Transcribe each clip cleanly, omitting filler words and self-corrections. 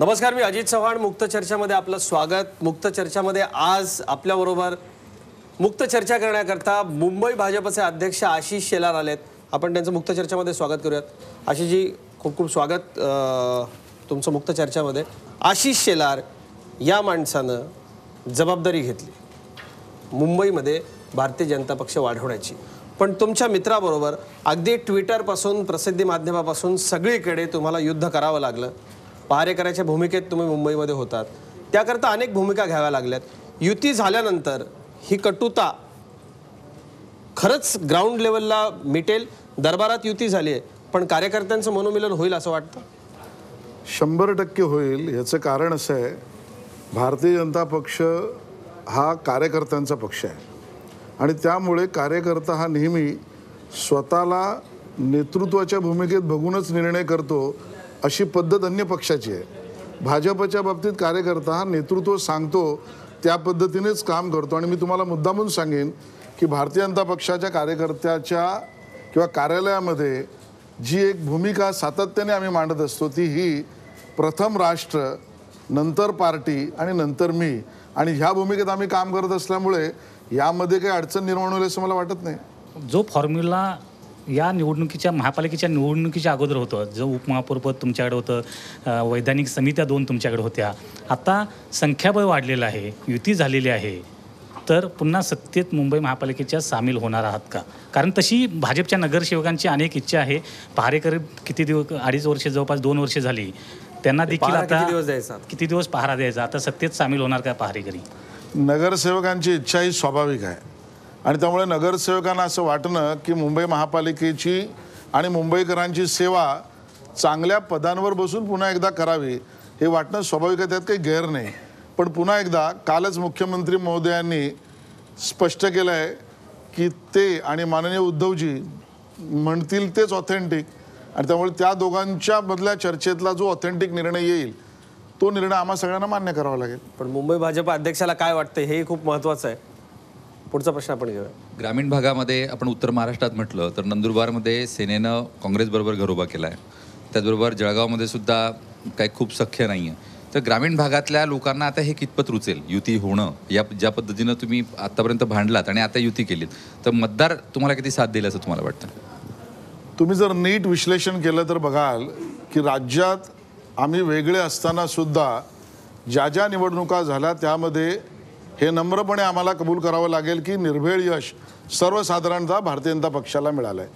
नमस्कार, मी अजित चव्हाण. मुक्त चर्चामध्ये आपलं स्वागत. मुक्त चर्चामध्ये आज आपल्याबरोबर मुक्त चर्चा करण्याकरता मुंबई भाजपचे अध्यक्ष आशिष शेलार आलेत. आपण त्यांचं मुक्त चर्चामध्ये स्वागत करूयात. आशिषजी, खूप खूप स्वागत तुमचं मुक्त चर्चामध्ये. आशिष शेलार या माणसानं जबाबदारी घेतली मुंबईमध्ये भारतीय जनता पक्ष वाढवण्याची, पण तुमच्या मित्राबरोबर अगदी ट्विटरपासून प्रसिद्धी माध्यमापासून सगळीकडे तुम्हाला युद्ध करावं लागलं. पहारेकराच्या भूमिकेत तुम्ही मुंबईमध्ये होतात, त्याकरता अनेक भूमिका घ्याव्या लागल्यात. युती झाल्यानंतर ही कटुता खरंच ग्राउंड लेवलला मिटेल? दरबारात युती झाली आहे, पण कार्यकर्त्यांचं मनोमिलन होईल असं वाटतं? 100% होईल. याचं कारण असं आहे, भारतीय जनता पक्ष हा कार्यकर्त्यांचा पक्ष आहे आणि त्यामुळे कार्यकर्ता हा नेहमी स्वतःला नेतृत्वाच्या भूमिकेत बघूनच निर्णय करतो, अशी पद्धत अन्य पक्षाची आहे. भाजपच्या बाबतीत कार्यकर्ता हा नेतृत्व सांगतो त्या पद्धतीनेच काम करतो. आणि मी तुम्हाला मुद्दामून सांगेन की भारतीय जनता पक्षाच्या कार्यकर्त्याच्या किंवा कार्यालयामध्ये जी एक भूमिका सातत्याने आम्ही मांडत असतो ती ही प्रथम राष्ट्र, नंतर पार्टी आणि नंतर मी. आणि ह्या भूमिकेत आम्ही काम करत असल्यामुळे यामध्ये काही अडचण निर्माण होईल असं मला वाटत नाही. जो फॉर्म्युला या निवडणुकीच्या महापालिकेच्या निवडणुकीच्या अगोदर होतं, जो उपमहापौरपद तुमच्याकडे होतं, वैधानिक समित्या 2 तुमच्याकडे होत्या, आता संख्याबळ वाढलेलं आहे, युती झालेली आहे, तर पुन्हा सत्तेत मुंबई महापालिकेच्या सामील होणार आहात का? कारण तशी भाजपच्या नगरसेवकांची अनेक इच्छा आहे. पहारेकर किती दिवस, 2.5 वर्ष, जवळपास 2 वर्ष झाली, त्यांना देखील आता किती दिवस पहारा द्यायचा? आता सत्तेत सामील होणार का पहारेकरी? नगरसेवकांची इच्छा ही स्वाभाविक आहे आणि त्यामुळे नगरसेवकांना असं वाटणं की मुंबई महापालिकेची आणि मुंबईकरांची सेवा चांगल्या पदांवर बसून पुन्हा एकदा करावी हे वाटणं स्वाभाविक आहे, त्यात काही गैर नाही. पण पुन्हा एकदा कालच मुख्यमंत्री महोदयांनी स्पष्ट केलं आहे की ते आणि माननीय उद्धवजी म्हणतील तेच ऑथेंटिक, आणि त्यामुळे त्या दोघांच्या मधल्या चर्चेतला जो ऑथेंटिक निर्णय येईल तो निर्णय आम्हा सगळ्यांना मान्य करावा लागेल. पण मुंबई भाजप अध्यक्षाला काय वाटतं हे खूप महत्त्वाचं आहे. पुढचा प्रश्न आपण घेऊया. ग्रामीण भागामध्ये आपण उत्तर महाराष्ट्रात म्हटलं तर नंदुरबारमध्ये सेनेनं काँग्रेसबरोबर घरोबा केला आहे. त्याचबरोबर जळगावमध्ये सुद्धा काही खूप सख्य नाही आहे. तर ग्रामीण भागातल्या लोकांना आता हे कितपत रुचेल युती होणं? या ज्या पद्धतीनं तुम्ही आत्तापर्यंत भांडलात आणि आता युती केलीत तर मतदार तुम्हाला किती साथ देईल असं तुम्हाला वाटतं? तुम्ही जर नीट विश्लेषण केलं तर बघाल की राज्यात आम्ही वेगळे असताना सुद्धा ज्या ज्या निवडणुका झाल्या त्यामध्ये हे नम्रपणे आम्हाला कबूल करावं लागेल की निर्भेळ यश सर्वसाधारणतः भारतीय जनता पक्षाला मिळालं आहे.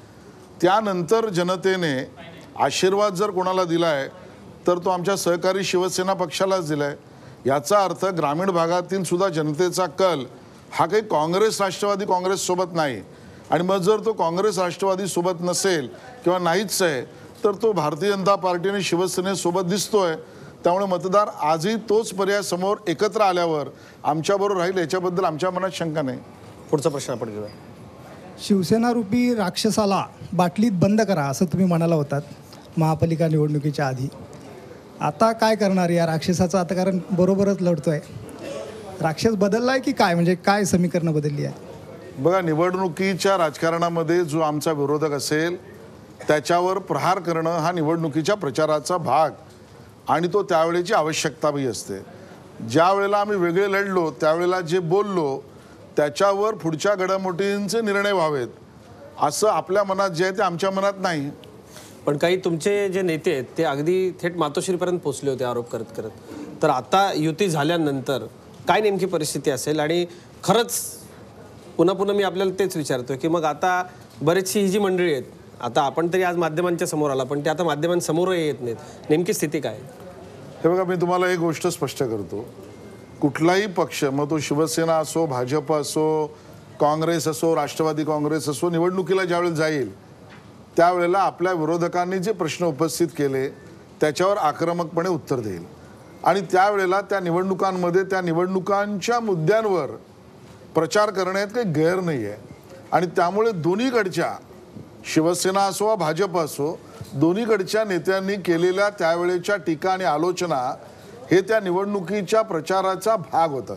त्यानंतर जनतेने आशीर्वाद जर कोणाला दिला आहे तर तो आमच्या सहकारी शिवसेना पक्षालाच दिला आहे. याचा अर्थ ग्रामीण भागातील सुद्धा जनतेचा कल हा काही काँग्रेस राष्ट्रवादी काँग्रेससोबत नाही. आणि मग जर तो काँग्रेस राष्ट्रवादी सोबत नसेल किंवा नाहीच आहे तर तो भारतीय जनता पार्टी आणि शिवसेनेसोबत दिसतोय. त्यामुळे मतदार आजही तोच पर्याय समोर एकत्र आल्यावर आमच्याबरोबर राहील याच्याबद्दल आमच्या मनात शंका नाही. पुढचा प्रश्न आपण घेऊया. शिवसेना रूपी राक्षसाला बाटलीत बंद करा असं तुम्ही म्हणाला होतात महापालिका निवडणुकीच्या आधी. आता काय करणार या राक्षसाचं? आता कारण बरोबरच लढतोय, राक्षस बदललाय की काय? म्हणजे काय समीकरणं बदलली आहे? बघा, निवडणुकीच्या राजकारणामध्ये जो आमचा विरोधक असेल त्याच्यावर प्रहार करणं हा निवडणुकीच्या प्रचाराचा भाग आणि तो त्यावेळेची आवश्यकताही असते. ज्या वेळेला आम्ही वेगळे लढलो त्यावेळेला जे बोललो त्याच्यावर पुढच्या घडामोडींचे निर्णय व्हावेत असं आपल्या मनात जे आहे ते आमच्या मनात नाही. पण काही तुमचे जे नेते आहेत ते अगदी थेट मातोश्रीपर्यंत पोहोचले होते आरोप करत करत. तर आता युती झाल्यानंतर काय नेमकी परिस्थिती असेल? आणि खरंच पुन्हा पुन्हा मी आपल्याला तेच विचारतोय की मग आता बरेचशी ही जी मंडळी आहेत, आता आपण तरी आज माध्यमांच्या समोर आला पण ते आता माध्यमांसमोरही येत नाहीत, नेमकी स्थिती काय? हे बघा, मी तुम्हाला एक गोष्ट स्पष्ट करतो. कुठलाही पक्ष, मग तो शिवसेना असो, भाजप असो, काँग्रेस असो, राष्ट्रवादी काँग्रेस असो, निवडणुकीला ज्यावेळेला जाईल त्यावेळेला आपल्या विरोधकांनी जे प्रश्न उपस्थित केले त्याच्यावर आक्रमकपणे उत्तर देईल. आणि त्यावेळेला त्या निवडणुकांमध्ये त्या निवडणुकांच्या मुद्द्यांवर प्रचार करण्यात काही गैर नाही आहे. आणि त्यामुळे दोन्हीकडच्या, शिवसेना असो वा भाजप असो, दोन्हीकडच्या नेत्यांनी केलेल्या त्यावेळेच्या टीका आणि आलोचना हे त्या निवडणुकीच्या प्रचाराचा भाग होता.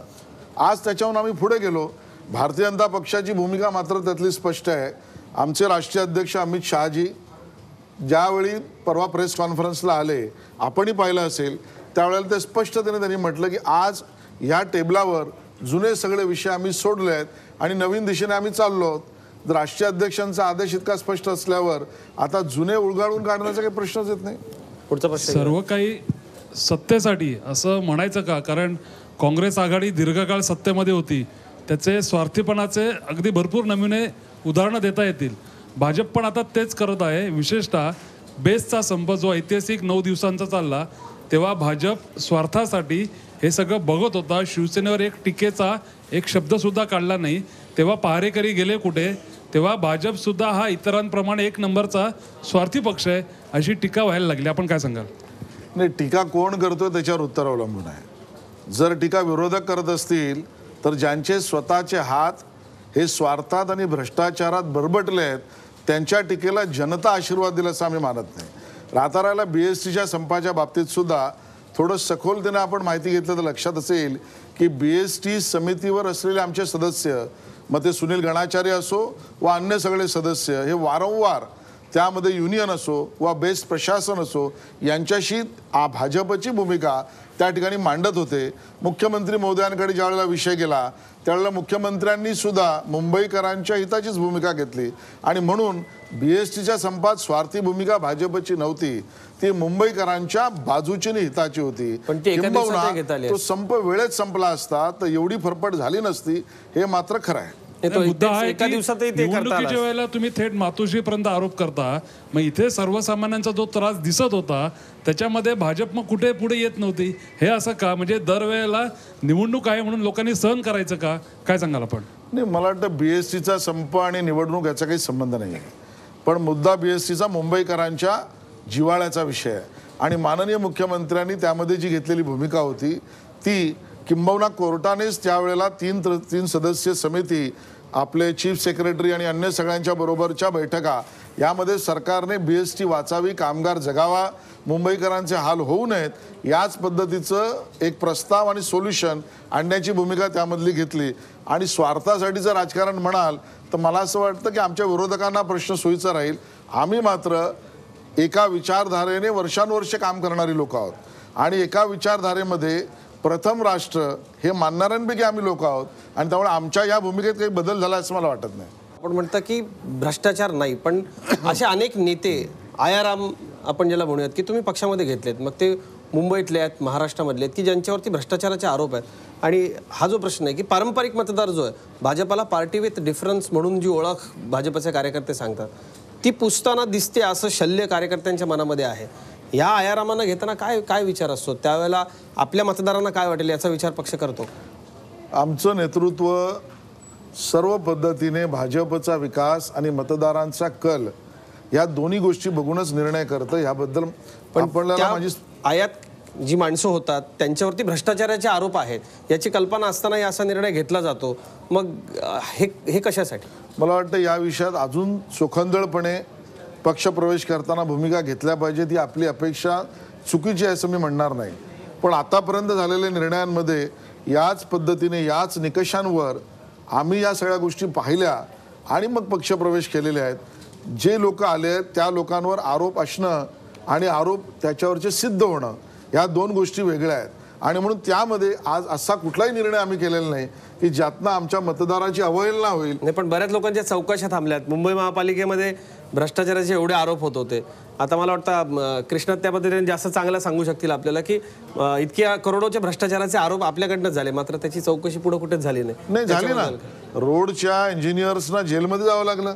आज त्याच्याहून आम्ही पुढे गेलो. भारतीय जनता पक्षाची भूमिका मात्र त्यातली स्पष्ट आहे. आमचे राष्ट्रीय अध्यक्ष अमित शहाजी ज्यावेळी परवा प्रेस कॉन्फरन्सला आले, आपणही पाहिलं असेल त्यावेळेला ते स्पष्टतेने त्यांनी म्हटलं की आज ह्या टेबलावर जुने सगळे विषय आम्ही सोडले आहेत आणि नवीन दिशेने आम्ही चाललो आहोत. राष्ट्रीय अध्यक्षांचा आदेश इतका स्पष्ट असल्यावर आता जुने उलगाडून काढण्याचा काही प्रश्नच येत नाही. पुढचा प्रश्न सर्व काही सत्तेसाठी असं म्हणायचं का? कारण काँग्रेस आघाडी दीर्घकाळ सत्तेमध्ये होती, त्याचे स्वार्थीपणाचे अगदी भरपूर नमुने उदाहरणं देता येतील. भाजप पण आता तेच करत आहे. विशेषतः बेसचा संप जो ऐतिहासिक 9 दिवसांचा चालला, तेव्हा भाजप स्वार्थासाठी हे सगळं बघत होता. शिवसेनेवर एक टीकेचा एक शब्दसुद्धा काढला नाही. तेव्हा पहारेकरी गेले कुठे? तेव्हा भाजपसुद्धा हा इतरांप्रमाणे एक नंबरचा स्वार्थी पक्ष आहे अशी टीका व्हायला लागली. आपण काय सांगाल? नाही, टीका कोण करतोय त्याच्यावर उत्तर अवलंबून आहे. जर टीका विरोधक करत असतील तर ज्यांचे स्वतःचे हात हे स्वार्थात आणि भ्रष्टाचारात बरबटले आहेत त्यांच्या टीकेला जनता आशीर्वाद दिला असं आम्ही मानत नाही. राताराला BSTच्या संपाच्या बाबतीत सुद्धा थोडं सखोलतेने आपण माहिती घेतलं तर लक्षात असेल की BST समितीवर असलेले आमचे सदस्य, मग ते सुनील गणाचार्य असो वा अन्य सगळे सदस्य, हे वारंवार त्यामध्ये युनियन असो वा बेस्ट प्रशासन असो यांच्याशी भाजपची भूमिका त्या ठिकाणी मांडत होते. मुख्यमंत्री महोदयांकडे ज्यावेळेला विषय गेला त्यावेळेला मुख्यमंत्र्यांनी सुद्धा मुंबईकरांच्या हिताचीच भूमिका घेतली आणि म्हणून BSTच्या संपात स्वार्थी भूमिका भाजपची नव्हती, ती मुंबईकरांच्या बाजूची आणि हिताची होती. पण ती एका दिवसात नाही घेता आली. तो संप वेळेत संपला असता तर एवढी फरफट झाली नसती, हे मात्र खरं आहे. मुद्दा आहे एका की दिवसातही ते करता आलं. निवडणुकीच्या वेळेला तुम्ही थेट मातोश्रीपर्यंत आरोप करता. मग इथे सर्वसामान्यांचा जो त्रास दिसत होता त्याच्यामध्ये भाजप मग कुठे पुढे येत नव्हती. हे असं का? म्हणजे दरवेळेला निवडणूक आहे म्हणून लोकांनी सहन करायचं का? काय सांगाल आपण? नाही, मला वाटतं BSTचा संप आणि निवडणूक याचा काही संबंध नाही आहे. पण मुद्दा BSTचा मुंबईकरांच्या जिव्हाळ्याचा विषय आहे आणि माननीय मुख्यमंत्र्यांनी त्यामध्ये जी घेतलेली भूमिका होती ती किंबहुना कोर्टानेच त्यावेळेला तीन सदस्यीय समिती, आपले चीफ सेक्रेटरी आणि अन्य सगळ्यांच्या बरोबरच्या बैठका यामध्ये सरकारने BST वाचावी, कामगार जगावा, मुंबईकरांचे हाल होऊ नयेत, याच पद्धतीचं एक प्रस्ताव आणि सोल्युशन आणण्याची भूमिका त्यामधली घेतली. आणि स्वार्थासाठीचं राजकारण म्हणाल तर मला असं वाटतं की आमच्या विरोधकांना प्रश्न सोयीचा राहील. आम्ही मात्र एका विचारधारेने वर्षानुवर्षे काम करणारी लोक आहोत आणि एका विचारधारेमध्ये प्रथम राष्ट्र हे मानणाऱ्यांपैकी आम्ही लोक आहोत आणि त्यामुळे आमच्या या भूमिकेत काही बदल झाला असं मला वाटत नाही. आपण म्हणता की भ्रष्टाचार नाही, पण असे अनेक नेते आयाराम आपण ज्याला म्हणूयात की तुम्ही पक्षामध्ये घेतलेत, मग ते मुंबईतले आहेत, महाराष्ट्रामधले आहेत की ज्यांच्यावरती भ्रष्टाचाराचे आरोप आहेत. आणि हा जो प्रश्न आहे की पारंपरिक मतदार जो आहे, भाजपाला पार्टी विथ डिफरन्स म्हणून जी ओळख भाजपचे कार्यकर्ते सांगतात ती पुसताना दिसते असं शल्य कार्यकर्त्यांच्या मनामध्ये आहे. या आयारामांना घेताना काय काय विचार असतो? त्यावेळेला आपल्या मतदारांना काय वाटेल याचा विचार पक्ष करतो? आमचं नेतृत्व सर्व पद्धतीने भाजपचा विकास आणि मतदारांचा कल या दोन्ही गोष्टी बघूनच निर्णय करतं. याबद्दल आपल्याला माझी आयात जी माणसं होतात त्यांच्यावरती भ्रष्टाचाराचे आरोप आहेत याची कल्पना असताना असा निर्णय घेतला जातो, मग हे कशासाठी? मला वाटतं या विषयात अजून चोखंदळपणे पक्षप्रवेश करताना भूमिका घेतल्या पाहिजे. ती आपली अपेक्षा चुकीची आहे असं मी म्हणणार नाही, पण आतापर्यंत झालेल्या निर्णयांमध्ये याच पद्धतीने याच निकषांवर आम्ही या सगळ्या गोष्टी पाहिल्या आणि मग पक्षप्रवेश केलेले आहेत. जे लोक आले आहेत त्या लोकांवर आरोप असणं आणि आरोप त्याच्यावरचे सिद्ध होणं या दोन गोष्टी वेगळ्या आहेत आणि म्हणून त्यामध्ये आज असा कुठलाही निर्णय आम्ही केलेला नाही की ज्यातनं आमच्या मतदाराची अवहेलना होईल. नाही, पण बऱ्याच लोकांच्या चौकशा थांबल्यात. मुंबई महापालिकेमध्ये भ्रष्टाचाराचे एवढे आरोप होत होते. आता मला वाटतं कृष्णा त्या पद्धतीने जास्त चांगलं सांगू शकतील आपल्याला की इतक्या करोडोचे भ्रष्टाचाराचे आरोप आपल्याकडनं झाले, मात्र त्याची चौकशी पुढे कुठेच झाली नाही. झाली ना. रोडच्या इंजिनियर्सना जेलमध्ये जावं लागलं.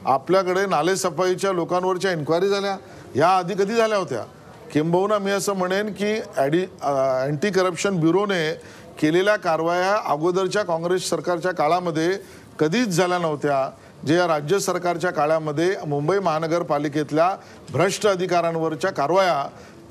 आपल्याकडे नालेसफाईच्या लोकांवरच्या इन्क्वायरी झाल्या, ह्या आधी कधी झाल्या होत्या? किंबहुना मी असं म्हणेन की अँटी करप्शन ब्युरोने केलेल्या कारवाया अगोदरच्या काँग्रेस सरकारच्या काळामध्ये कधीच झाल्या नव्हत्या. जे या राज्य सरकारच्या काळामध्ये मुंबई महानगरपालिकेतल्या भ्रष्ट अधिकाऱ्यांवरच्या कारवाया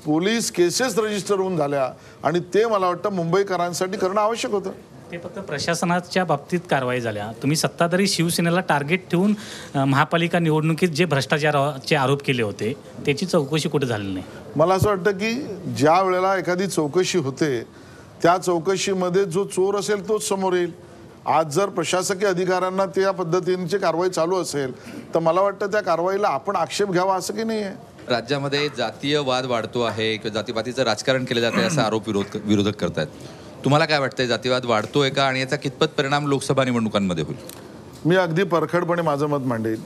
पोलीस केसेस रजिस्टर होऊन झाल्या आणि ते मला वाटतं मुंबईकरांसाठी करणं आवश्यक होतं. ते फक्त प्रशासनाच्या बाबतीत कारवाई झाल्या. तुम्ही सत्ताधारी शिवसेनेला टार्गेट ठेवून महापालिका निवडणुकीत जे भ्रष्टाचाराचे आरोप केले होते त्याची चौकशी कुठे झाली नाही. मला असं वाटतं की ज्या वेळेला एखादी चौकशी होते त्या चौकशीमध्ये जो चोर असेल तोच समोर येईल. आज जर प्रशासकीय अधिकाऱ्यांना त्या पद्धतीची कारवाई चालू असेल तर मला वाटतं त्या कारवाईला आपण आक्षेप घ्यावा असं की नाही आहे. राज्यामध्ये जातीय वाद वाढतो आहे किंवा जातीपातीचं राजकारण केलं जातं असा आरोप विरोधक करतायत. तुम्हाला काय वाटतंय, जातीवाद वाढतोय का आणि याचा कितपत परिणाम लोकसभा निवडणुकांमध्ये होईल? मी अगदी परखडपणे माझं मत मांडेन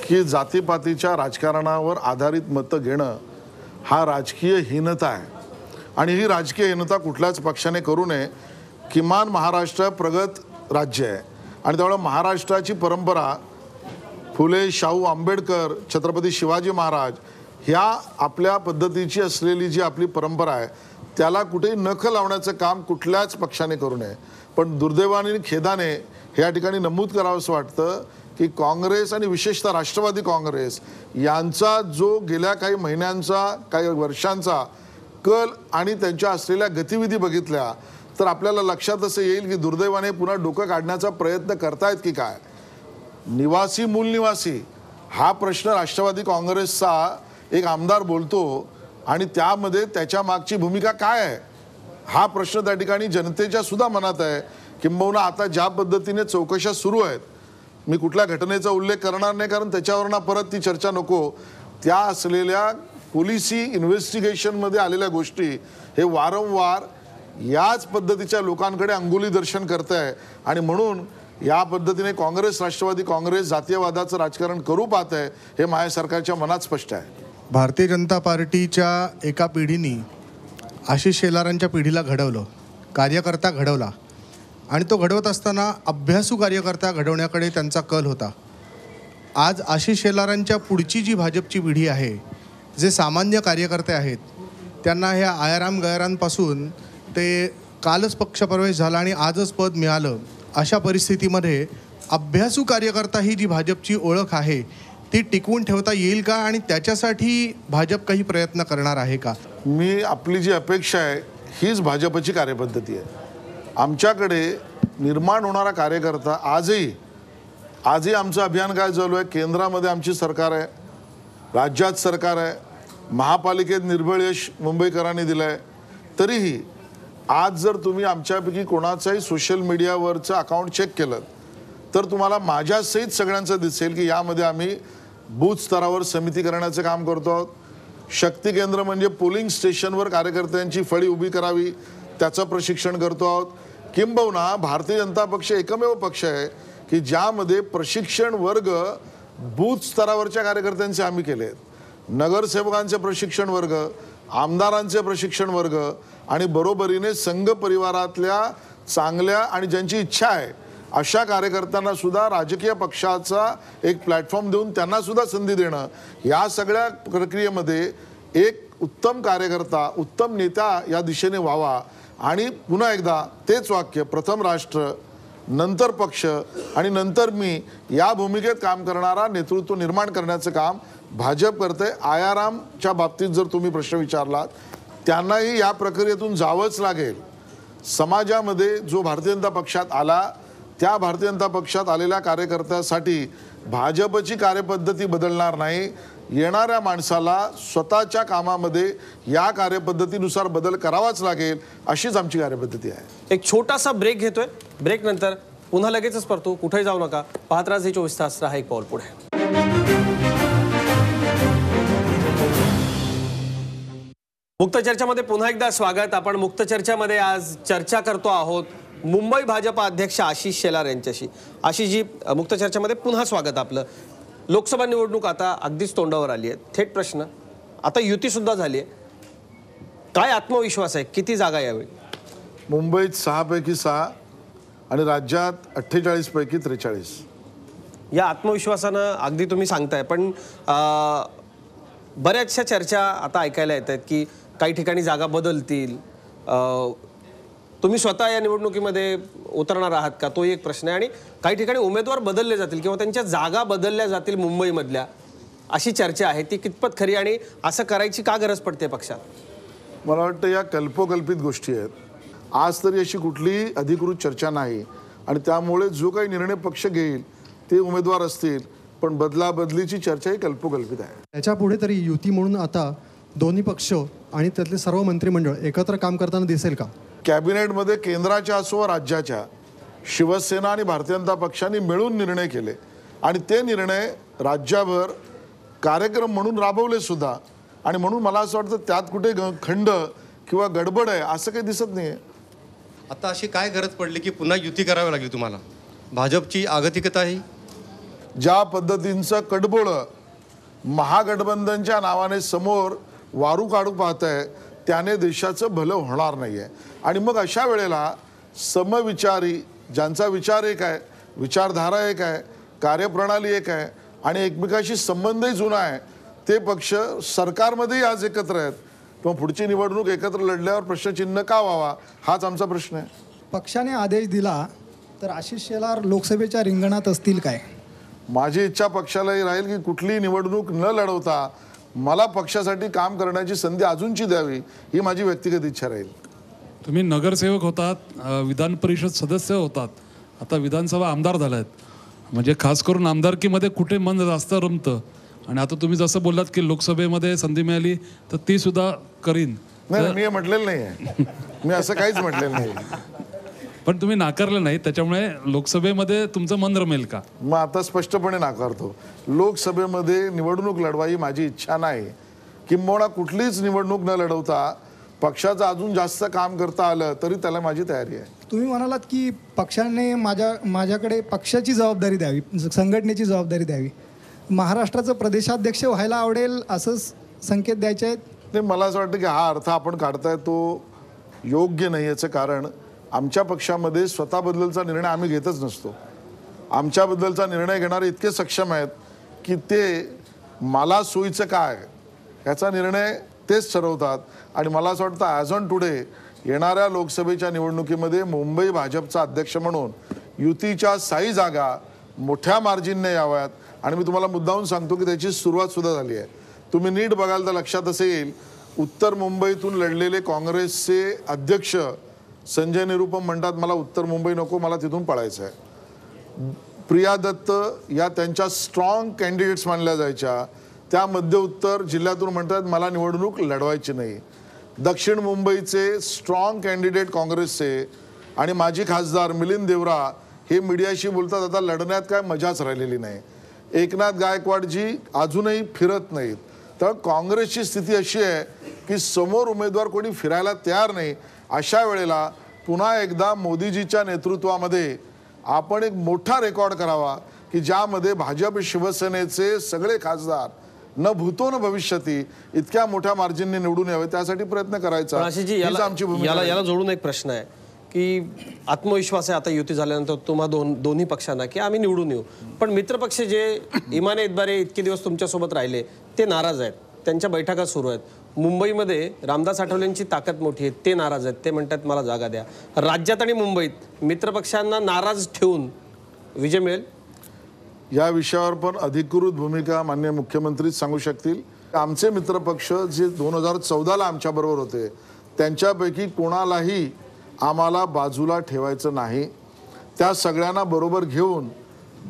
की जातीपातीच्या राजकारणावर आधारित मतं घेणं हा राजकीय हीनता आहे आणि ही राजकीय हीनता कुठल्याच पक्षाने करू नये. किमान महाराष्ट्र प्रगत राज्य आहे आणि त्यामुळे महाराष्ट्राची परंपरा फुले, शाहू आंबेडकर, छत्रपती शिवाजी महाराज ह्या आपल्या पद्धतीची असलेली जी आपली परंपरा आहे त्याला कुठेही नख लावण्याचं काम कुठल्याच पक्षाने करू नये. पण दुर्दैवाने आणि खेदाने या ठिकाणी नमूद करावं असं वाटतं की काँग्रेस आणि विशेषतः राष्ट्रवादी काँग्रेस यांचा जो गेल्या काही महिन्यांचा, काही वर्षांचा कल आणि त्यांच्या असलेल्या गतिविधी बघितल्या तर आपल्याला लक्षात असं येईल की दुर्दैवाने पुन्हा डोकं काढण्याचा प्रयत्न करतायत की काय. निवासी मूल निवासी हा प्रश्न राष्ट्रवादी काँग्रेसचा एक आमदार बोलतो आणि त्यामध्ये त्याच्या मागची भूमिका काय आहे हा प्रश्न त्या ठिकाणी जनतेच्या सुद्धा मनात आहे. किंबहुना आता ज्या पद्धतीने चौकशा सुरू आहेत, मी कुठल्या घटनेचा उल्लेख करणार नाही कारण त्याच्यावरनं परत ती चर्चा नको, त्या असलेल्या पोलिसी इन्व्हेस्टिगेशनमध्ये आलेल्या गोष्टी हे वारंवार याच पद्धतीच्या लोकांकडे अंगुली दर्शन करत आहे आणि म्हणून या पद्धतीने काँग्रेस, राष्ट्रवादी काँग्रेस जातीयवादाचं राजकारण करू पाहत आहे हे माझ्या सरकारच्या मनात स्पष्ट आहे. भारतीय जनता पार्टीच्या एका पिढीने आशिष शेलारांच्या पिढीला घडवलं, कार्यकर्ता घडवला आणि तो घडवत असताना अभ्यासू कार्यकर्ता घडवण्याकडे त्यांचा कल होता. आज आशिष शेलारांच्या पुढची जी भाजपची पिढी आहे, जे सामान्य कार्यकर्ते आहेत, त्यांना ह्या आयाराम गयारांपासून ते कालच पक्षप्रवेश झाला आणि आजच पद मिळालं, अशा परिस्थितीमध्ये अभ्यासू कार्यकर्ता ही जी भाजपची ओळख आहे ती टिकवून ठेवता येईल का आणि त्याच्यासाठी भाजप काही प्रयत्न करणार आहे का? मी आपली जी अपेक्षा आहे हीच भाजपची कार्यपद्धती आहे. आमच्याकडे निर्माण होणारा कार्यकर्ता आजही आमचं अभियान काय चालू आहे, केंद्रामध्ये आमची सरकार आहे, राज्यात सरकार आहे, महापालिकेत निर्भळ यश मुंबईकरांनी दिलं आहे, तरीही आज जर तुम्ही आमच्यापैकी कोणाचाही सोशल मीडियावरचं अकाउंट चेक केलं तर तुम्हाला माझ्यासहित सगळ्यांचं दिसेल की यामध्ये आम्ही बूथ स्तरावर समिती करण्याचं काम करतो आहोत. शक्ती केंद्र म्हणजे पोलिंग स्टेशनवर कार्यकर्त्यांची फळी उभी करावी त्याचं प्रशिक्षण करतो आहोत. किंबहुना भारतीय जनता पक्ष एकमेव पक्ष आहे की ज्यामध्ये प्रशिक्षण वर्ग बूथ स्तरावरच्या कार्यकर्त्यांचे आम्ही केले आहेत. नगरसेवकांचे प्रशिक्षण वर्ग, आमदारांचे प्रशिक्षण वर्ग आणि बरोबरीने संघ परिवारातल्या चांगल्या आणि ज्यांची इच्छा आहे अशा कार्यकर्त्यांना सुद्धा राजकीय पक्षाचा एक प्लॅटफॉर्म देऊन त्यांना सुद्धा संधी देणं, या सगळ्या प्रक्रियेमध्ये एक उत्तम कार्यकर्ता, उत्तम नेता या दिशेने व्हावा. आणि पुन्हा एकदा तेच वाक्य, प्रथम राष्ट्र, नंतर पक्ष आणि नंतर मी, या भूमिकेत काम करणारा नेतृत्व निर्माण करण्याचं काम भाजप करते. आयारामच्या बाबतीत जर तुम्ही प्रश्न विचारलात, त्यांनाही या प्रक्रियेतून जावंच लागेल. समाजामध्ये जो भारतीय जनता पक्षात आला त्या भारतीय जनता पक्षात आलेल्या कार्यकर्त्यासाठी भाजपची कार्यपद्धती बदलणार नाही. येणाऱ्या माणसाला स्वतःच्या कामामध्ये या कार्यपद्धतीनुसार बदल करावाच लागेल, अशीच आमची कार्यपद्धती आहे. एक छोटासा ब्रेक घेतोय, ब्रेक नंतर पुन्हा लगेचच परतो. कुठेही जाऊ नका, पाहत राहा झी 24 तास, रहा एक पाऊल पुढे. मुक्त चर्चामध्ये पुन्हा एकदा स्वागत. आपण मुक्त चर्चामध्ये आज चर्चा करतो आहोत मुंबई भाजप अध्यक्ष आशिष शेलार यांच्याशी. आशिषजी, मुक्त चर्चामध्ये पुन्हा स्वागत आपलं. लोकसभा निवडणूक आता अगदीच तोंडावर आली आहे. थेट प्रश्न, आता युती सुद्धा झाली आहे, काय आत्मविश्वास आहे, किती जागा यावेळी? मुंबईत 6 पैकी 6 आणि राज्यात 48 पैकी 43. या आत्मविश्वासानं अगदी तुम्ही सांगताय, पण बऱ्याचशा चर्चा आता ऐकायला येत आहेत की काही ठिकाणी जागा बदलतील. तुम्ही स्वतः या निवडणुकीमध्ये उतरणार आहात का, तो एक प्रश्न आहे. आणि काही ठिकाणी उमेदवार बदलले जातील किंवा त्यांच्या जागा बदलल्या जातील मुंबईमधल्या, अशी चर्चा आहे. ती कितपत खरी आणि असं करायची का गरज पडते पक्षात? मला वाटतं या कल्पोकल्पित गोष्टी आहेत. आज तरी अशी कुठलीही अधिकृत चर्चा नाही आणि त्यामुळे जो काही निर्णय पक्ष घेईल ते उमेदवार असतील, पण बदलाबदलीची चर्चा ही कल्पोकल्पित आहे. त्याच्यापुढे तरी युती म्हणून आता दोन्ही पक्ष आणि त्यातले सर्व मंत्रिमंडळ एकत्र काम करताना दिसेल का? कॅबिनेटमध्ये केंद्राच्या असो व राज्याच्या शिवसेना आणि भारतीय जनता पक्षांनी मिळून निर्णय केले आणि ते निर्णय राज्यभर कार्यक्रम म्हणून राबवले सुद्धा. आणि म्हणून मला असं वाटतं त्यात कुठे खंड किंवा गडबड आहे असं काही दिसत नाही आहे. आता अशी काय गरज पडली की पुन्हा युती करावी लागली तुम्हाला? भाजपची आगतिकता ही ज्या पद्धतींचं कडबोळं महागठबंधनच्या नावाने समोर वारू काढू पाहत आहे त्याने देशाचं भलं होणार नाही आहे. आणि मग अशा वेळेला समविचारी ज्यांचा विचार एक आहे, विचारधारा एक आहे, कार्यप्रणाली एक आहे आणि एकमेकाशी संबंधही जुना आहे ते पक्ष सरकारमध्येही आज एकत्र आहेत. किंवा पुढची निवडणूक एकत्र लढल्यावर प्रश्नचिन्ह का व्हावा हाच आमचा प्रश्न आहे. पक्षाने आदेश दिला तर आशिष शेलार लोकसभेच्या रिंगणात असतील काय? माझी इच्छा पक्षालाही राहील की कुठलीही निवडणूक न लढवता मला पक्षासाठी काम करण्याची संधी अजूनची द्यावी ही माझी व्यक्तिगत इच्छा राहील. तुम्ही नगरसेवक होतात, विधान परिषद सदस्य होतात, आता विधानसभा आमदार झालात. म्हणजे खास करून आमदारकीमध्ये कुठे मन जास्त रमतं आणि आता तुम्ही जसं बोललात की लोकसभेमध्ये संधी मिळाली तर ती सुद्धा करीन. नाही, मी म्हटलेलं नाही आहे, मी असं काहीच म्हटलेलं नाही. पण तुम्ही नाकारलं नाही, त्याच्यामुळे लोकसभेमध्ये तुमचं मन रमेल का? मग आता स्पष्टपणे नाकारतो. लोकसभेमध्ये निवडणूक लढवाई माझी इच्छा नाही. किंबहुना कुठलीच निवडणूक न लढवता पक्षाचं अजून जास्त काम करता आलं तरी त्याला माझी तयारी आहे. तुम्ही म्हणालात की पक्षाने माझ्याकडे पक्षाची जबाबदारी द्यावी, संघटनेची जबाबदारी द्यावी. महाराष्ट्राचं प्रदेशाध्यक्ष व्हायला आवडेल असं संकेत द्यायचे आहेत. ते मला असं वाटतं की हा अर्थ आपण काढताय तो योग्य नाही. याचं कारण आमच्या पक्षामध्ये स्वतःबद्दलचा निर्णय आम्ही घेतच नसतो. आमच्याबद्दलचा निर्णय घेणारे इतके सक्षम आहेत की ते मला सोयीचं काय याचा निर्णय तेच ठरवतात. आणि मला असं वाटतं ॲज ऑन टुडे येणाऱ्या लोकसभेच्या निवडणुकीमध्ये मुंबई भाजपचा अध्यक्ष म्हणून युतीच्या 6 जागा मोठ्या मार्जिनने याव्यात. आणि मी तुम्हाला मुद्दाहून सांगतो की त्याची सुरुवातसुद्धा झाली आहे. तुम्ही नीट बघाल तर लक्षात असे येईल उत्तर मुंबईतून लढलेले काँग्रेसचे अध्यक्ष संजय निरुपम म्हणतात मला उत्तर मुंबई नको, मला तिथून पळायचं आहे. प्रिया दत्त या त्यांच्या स्ट्रॉंग कॅन्डिडेट्स मानल्या जायच्या त्या मध्य उत्तर जिल्ह्यातून म्हणतात मला निवडणूक लढवायची नाही. दक्षिण मुंबईचे स्ट्रॉंग कॅन्डिडेट काँग्रेसचे आणि माजी खासदार मिलिंद देवरा हे मीडियाशी बोलतात आता लढण्यात काय मजाच राहिलेली नाही. एकनाथ गायकवाडजी अजूनही फिरत नाहीत. तर काँग्रेसची स्थिती अशी आहे की समोर उमेदवार कोणी फिरायला तयार नाही. अशा वेळेला पुन्हा एकदा मोदीजीच्या नेतृत्वामध्ये आपण एक मोठा रेकॉर्ड करावा की ज्यामध्ये भाजप शिवसेनेचे सगळे खासदार न भूतो न भविष्यती इतक्या मोठ्या मार्जिनने निवडून यावे त्यासाठी प्रयत्न करायचा. आमची भूमिका. याला जोडून एक प्रश्न आहे की आत्मविश्वास आहे आता युती झाल्यानंतर तुम्हा दोन्ही पक्षांना की आम्ही निवडून येऊ. पण मित्रपक्ष जे इमाने इतबारे इतके दिवस तुमच्यासोबत राहिले ते नाराज आहेत. त्यांच्या बैठका सुरू आहेत. मुंबईमध्ये रामदास आठवलेंची ताकद मोठी आहे, ते नाराज आहेत. ते म्हणतात मला जागा द्या. राज्यात आणि मुंबईत मित्रपक्षांना नाराज ठेवून विजय मिळेल या विषयावर पण अधिकृत भूमिका माननीय मुख्यमंत्रीच सांगू शकतील. आमचे मित्रपक्ष जे 2014ला आमच्याबरोबर होते त्यांच्यापैकी कोणालाही आम्हाला बाजूला ठेवायचं नाही. त्या सगळ्यांना बरोबर घेऊन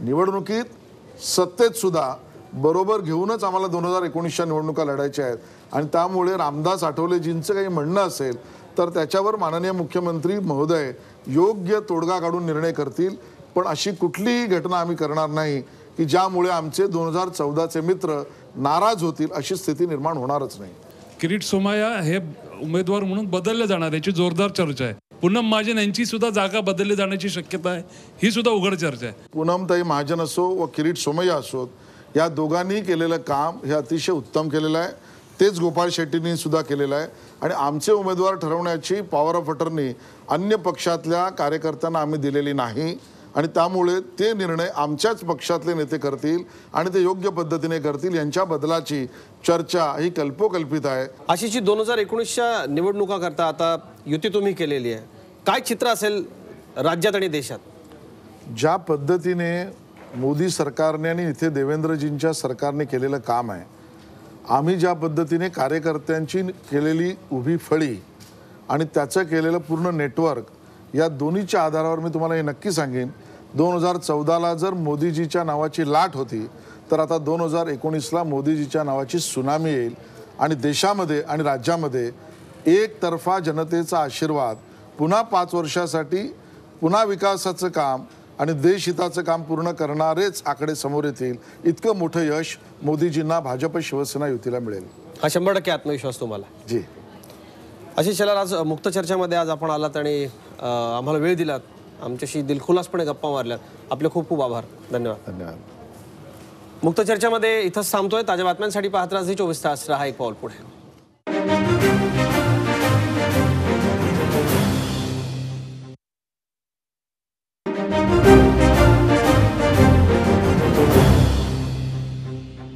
निवडणुकीत सत्तेत सुद्धा बरोबर घेऊनच आम्हाला 2019च्या निवडणुका लढायच्या आहेत. आणि त्यामुळे रामदास आठवलेजींचं काही म्हणणं असेल तर त्याच्यावर माननीय मुख्यमंत्री महोदय योग्य तोडगा काढून निर्णय करतील. पण अशी कुठलीही घटना आम्ही करणार नाही की ज्यामुळे आमचे 2014चे मित्र नाराज होतील अशी स्थिती निर्माण होणारच नाही. किरीट सोमय्या हे उमेदवार म्हणून बदलले जाणार याची जोरदार चर्चा आहे. पूनम महाजन यांची सुद्धा जागा बदलली जाण्याची शक्यता आहे, ही सुद्धा उघड चर्चा आहे. पूनमताई महाजन असो व किरीट सोमय्या असोत या दोघांनी केलेलं काम हे अतिशय उत्तम केलेलं आहे. तेच गोपाळ शेट्टींनी सुद्धा केलेलं आहे. आणि आमचे उमेदवार ठरवण्याची पॉवर ऑफ अटर्नी अन्य पक्षातल्या कार्यकर्त्यांना आम्ही दिलेली नाही. आणि त्यामुळे ते निर्णय आमच्याच पक्षातले नेते करतील आणि ते योग्य पद्धतीने करतील. यांच्या बदलाची चर्चा ही कल्पोकल्पित आहे. आशिषजी 2019च्या निवडणुका करता आता युती तुम्ही केलेली आहे, काय चित्र असेल राज्यात आणि देशात? ज्या पद्धतीने मोदी सरकारने आणि इथे देवेंद्रजींच्या सरकारने केलेलं काम आहे, आम्ही ज्या पद्धतीने कार्यकर्त्यांची केलेली उभी फळी आणि त्याचं केलेलं पूर्ण नेटवर्क या दोन्हीच्या आधारावर मी तुम्हाला हे नक्की सांगेन 2014ला जर मोदीजीच्या नावाची लाट होती तर आता 2019ला मोदीजीच्या नावाची सुनामी येईल. आणि देशामध्ये आणि राज्यामध्ये एकतर्फा जनतेचा आशीर्वाद पुन्हा 5 वर्षासाठी पुन्हा विकासाचं काम आणि देशहिताचं काम पूर्ण करणारेच आकडे समोर येतील. इतकं मोठं यश मोदीजींना भाजप शिवसेना युतीला मिळेल. हा 100% आत्मविश्वास तुम्हाला. जी. आशिष शेलार, आज मुक्त चर्चामध्ये आज आपण आलात आणि आम्हाला वेळ दिलात, आमच्याशी दिलखुलासपणे गप्पा मारल्यात. आपले खूप खूप आभार. धन्यवाद. धन्यवाद. मुक्त चर्चामध्ये इथंच थांबतोय. ताज्या बातम्यांसाठी पाहत राहा झी 24 तास. रहा एक पाऊल पुढे.